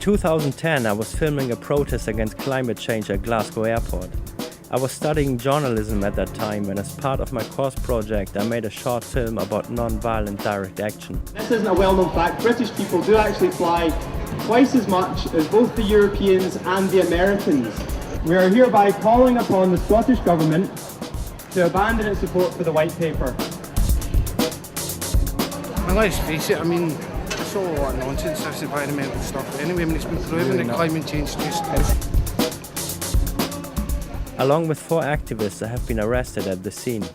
2010, I was filming a protest against climate change at Glasgow Airport. I was studying journalism at that time, and as part of my course project, I made a short film about non-violent direct action. This isn't a well-known fact. British people do actually fly twice as much as both the Europeans and the Americans. We are hereby calling upon the Scottish Government to abandon its support for the White Paper. Well, let's face it, I mean, it's all a lot of nonsense, this environmental stuff. Anyway, I mean, it's been proven that climate change just is. Along with 4 activists, I have been arrested at the scene.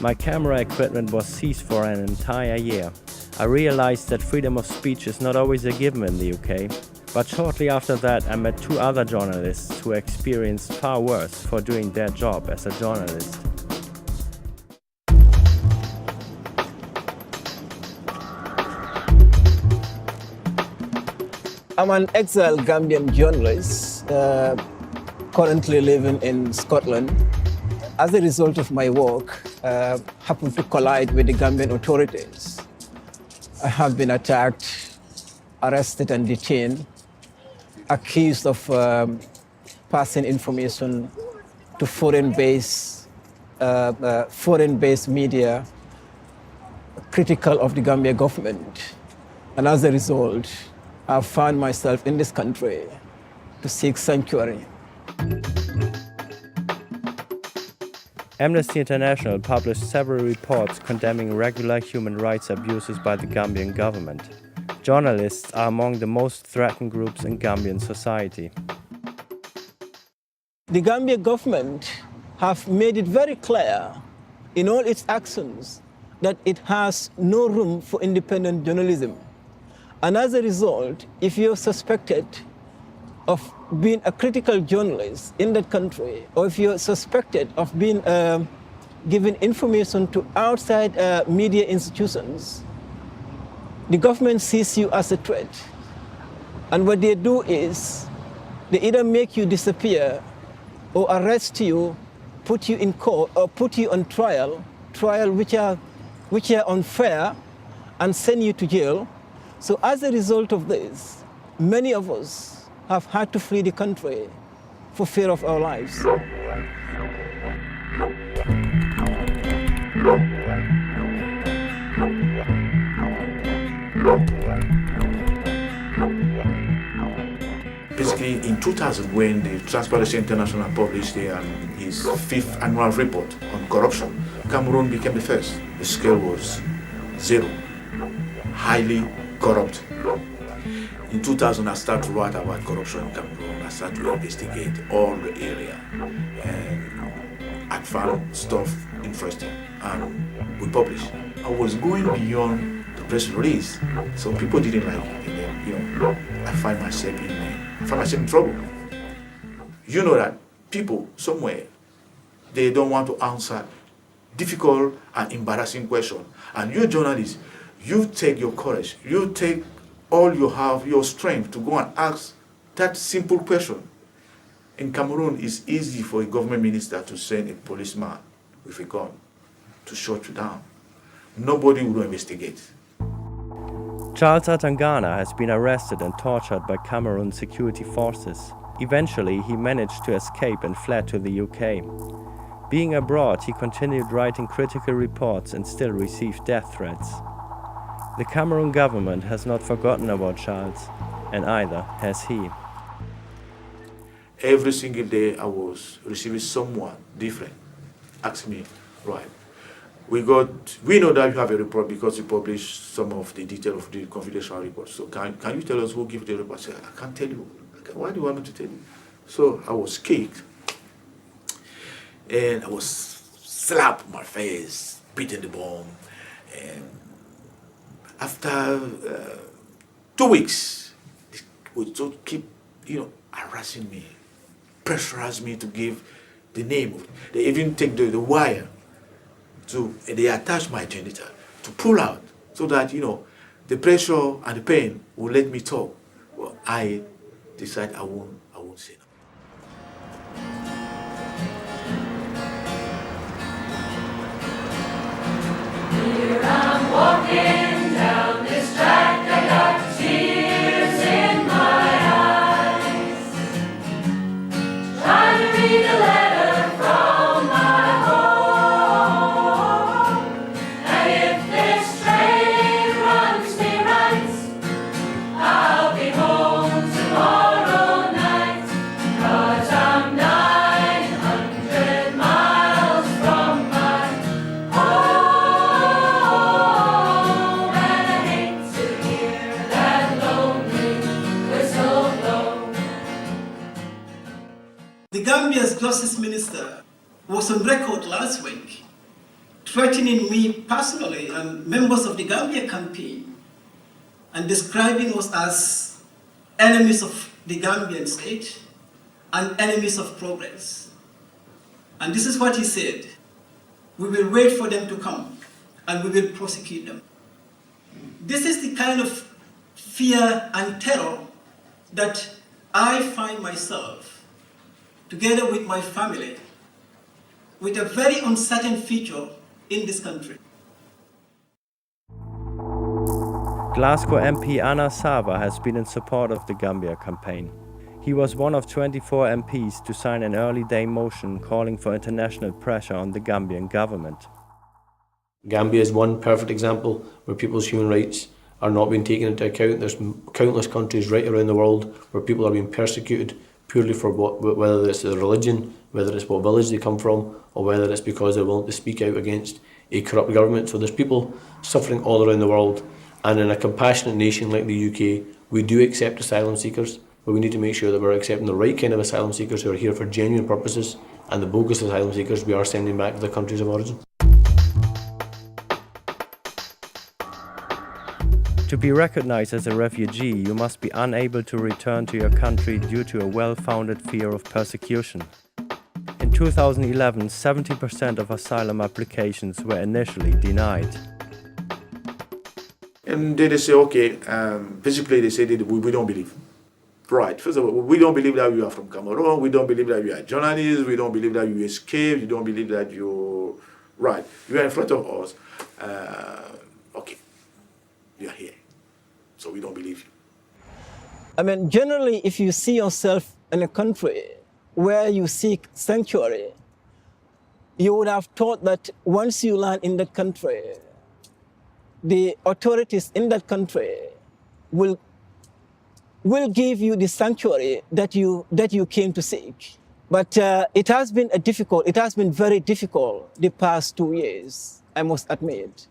My camera equipment was seized for an entire year. I realized that freedom of speech is not always a given in the UK. But shortly after that, I met 2 other journalists who experienced far worse for doing their job as a journalist. I'm an exiled Gambian journalist, currently living in Scotland. As a result of my work, happened to collide with the Gambian authorities. I have been attacked, arrested and detained, accused of passing information to foreign-based media critical of the Gambia government. And as a result, I've found myself in this country to seek sanctuary. Amnesty International published several reports condemning regular human rights abuses by the Gambian government. Journalists are among the most threatened groups in Gambian society. The Gambia government have made it very clear in all its actions that it has no room for independent journalism. And as a result, if you're suspected of being a critical journalist in that country, or if you're suspected of being giving information to outside media institutions, the government sees you as a threat. And what they do is, they either make you disappear or arrest you, put you in court, or put you on trial which are unfair, and send you to jail. So as a result of this, many of us have had to flee the country for fear of our lives. Basically, in 2000, when the Transparency International published his 5th annual report on corruption, Cameroon became the first. The scale was 0, highly corrupt. In 2000, I started to write about corruption in Cameroon. I started to investigate all the area, and I found stuff interesting, and we published. I was going beyond the press release, so people didn't like it, and then, I find myself in trouble. You know that people somewhere, they don't want to answer difficult and embarrassing questions, and you journalists, you take your courage, you take all you have, your strength, to go and ask that simple question. In Cameroon, it's easy for a government minister to send a policeman with a gun to shut you down. Nobody will investigate. Charles Atangana has been arrested and tortured by Cameroon security forces. Eventually, he managed to escape and fled to the UK. Being abroad, he continued writing critical reports and still received death threats. The Cameroon government has not forgotten about Charles, and either has he. Every single day I was receiving someone different asking me, right, we know that you have a report because you published some of the detail of the confidential report. So can you tell us who gave the report? I said, I can't tell you. Why do you want me to tell you? So I was kicked, and I was slapped on my face, beaten the bomb, and after 2 weeks, they would just keep, harassing me, pressurize me to give the name. They even take the wire and they attach my genital to pull out so that, the pressure and the pain will let me talk. Well, I decided I won't say no. Here I'm walking down this track, I got tears in my eyes. Minister was on record last week threatening me personally and members of the Gambia campaign and describing us as enemies of the Gambian state and enemies of progress. And this is what he said: we will wait for them to come and we will prosecute them. This is the kind of fear and terror that I find myself, together with my family, with a very uncertain future in this country. Glasgow MP Anna Sava has been in support of the Gambia campaign. He was one of 24 MPs to sign an early day motion calling for international pressure on the Gambian government. Gambia is one perfect example where people's human rights are not being taken into account. There's countless countries right around the world where people are being persecuted purely for whether it's their religion, whether it's what village they come from, or whether it's because they're willing to speak out against a corrupt government. So there's people suffering all around the world, and in a compassionate nation like the UK, we do accept asylum seekers, but we need to make sure that we're accepting the right kind of asylum seekers who are here for genuine purposes, and the bogus asylum seekers we are sending back to their countries of origin. To be recognized as a refugee, you must be unable to return to your country due to a well-founded fear of persecution. In 2011, 70% of asylum applications were initially denied. And then they say, okay, basically they say that we don't believe. Right, first of all, we don't believe that you are from Cameroon, we don't believe that you are journalists, we don't believe that you escaped, we don't believe that you're... Right, you are in front of us, okay, you are here, so we don't believe you. I mean, generally, if you see yourself in a country where you seek sanctuary, you would have thought that once you land in that country, the authorities in that country will give you the sanctuary that you came to seek. But it has been very difficult the past 2 years, I must admit.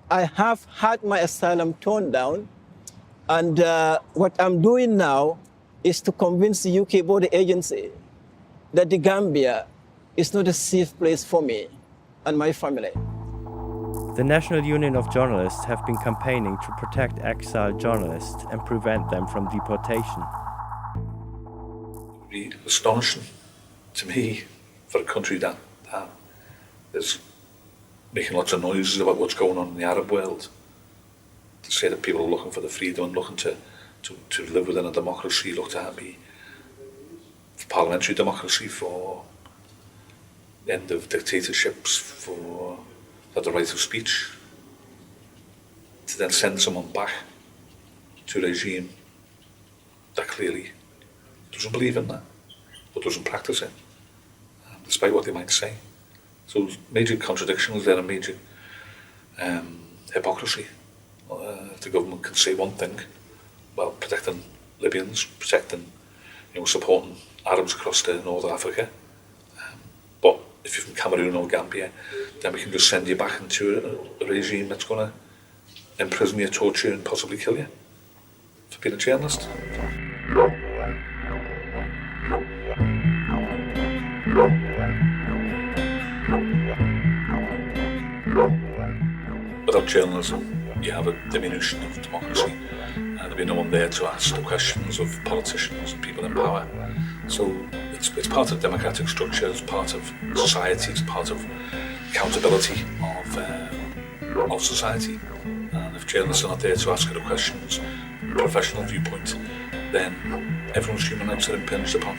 I have had my asylum torn down, and what I'm doing now is to convince the UK border agency that the Gambia is not a safe place for me and my family. The National Union of Journalists have been campaigning to protect exiled journalists and prevent them from deportation. It would be astonishing to me for a country that is making lots of noises about what's going on in the Arab world, to say that people are looking for the freedom and looking to live within a democracy, look to be for parliamentary democracy, for the end of dictatorships, for the right of speech, to then send someone back to a regime that clearly doesn't believe in that, but doesn't practice it, despite what they might say. So there's major contradictions there and major hypocrisy. The government can say one thing, well, protecting Libyans, protecting, supporting Arabs across the North Africa, but if you're from Cameroon or Gambia, then we can just send you back into a regime that's going to imprison you, torture you, and possibly kill you for being a journalist. Without journalism, you have a diminution of democracy, and there'll be no one there to ask the questions of politicians and people in power. So it's part of democratic structure, it's part of society, it's part of accountability of society. And if journalists are not there to ask the questions from a professional viewpoint, then everyone's human rights are impinged upon.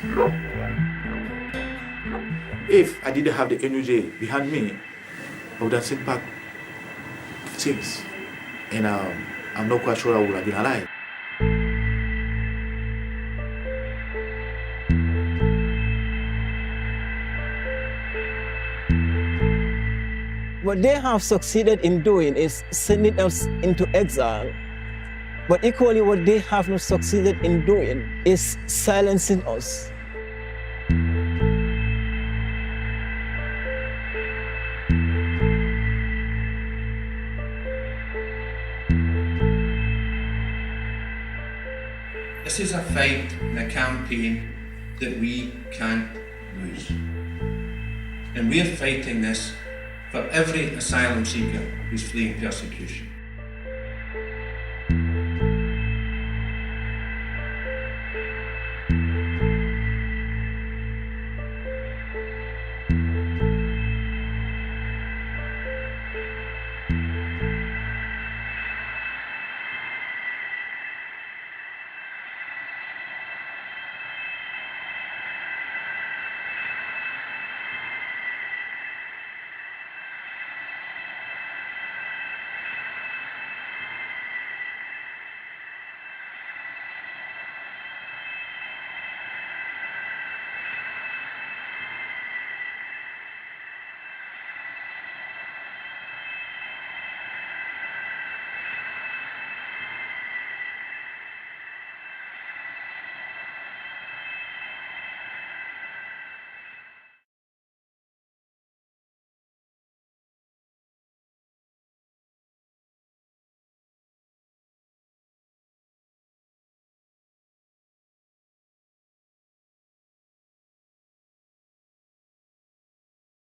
If I didn't have the energy behind me, I would have sent back things, and I'm not quite sure I would have been alive. What they have succeeded in doing is sending us into exile. But equally, what they have not succeeded in doing is silencing us. This is a fight and a campaign that we can't lose. And we're fighting this for every asylum seeker who's fleeing persecution.